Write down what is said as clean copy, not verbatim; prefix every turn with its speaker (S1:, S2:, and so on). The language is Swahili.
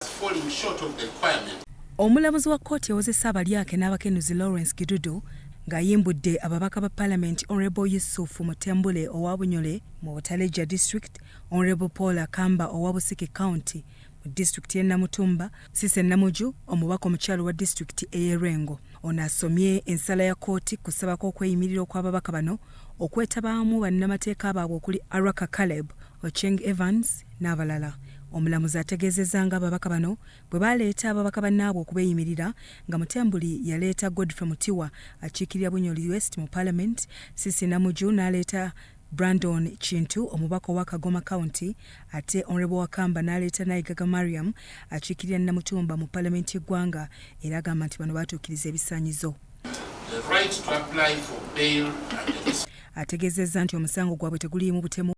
S1: falling short of the requirement.
S2: Omulamuzi wa kkooti ewozesa abalyake n'abakenuzi Lawrence Gidudu ng'ayimbudde ababaka ba Parliament Honorable Yusuf Mutembule owa Bunyole mu Butaleja District, Honorable Paul Akamba owa Busike County mu District y'e Namutumba, Cissy Namuju omubaka omukyalo wa District ey'Erengo. Ono asomye ensala ya kkooti kusaba kw'okweyimirira okw'ababaka bano okwetabaamu bannamateeka baabwe okuli Araka Caleb, Ocheng Evans n'abalala. Omulamuzi ategeezezza nga ababaka bano bwe baleeta ababaka bannaabwe okubeeyimirira nga Mutembuli yaleeta Godfrey Mutiwa akiikirira Bunyoli West mu Parliament, Cissy Namuju n'aleeta Brandon Kintu omubaka wa Kagoma County, ate Honorable Wakamba n'aleeta Naigaga Mariam akiikirira Namutumba mu Parliament y'eggwanga, era agamba nti bano baatuukiriza ebisaanyizo.
S1: The right to apply for bail and
S2: ategeezezza nti omusango gwabwe teguliimu butemu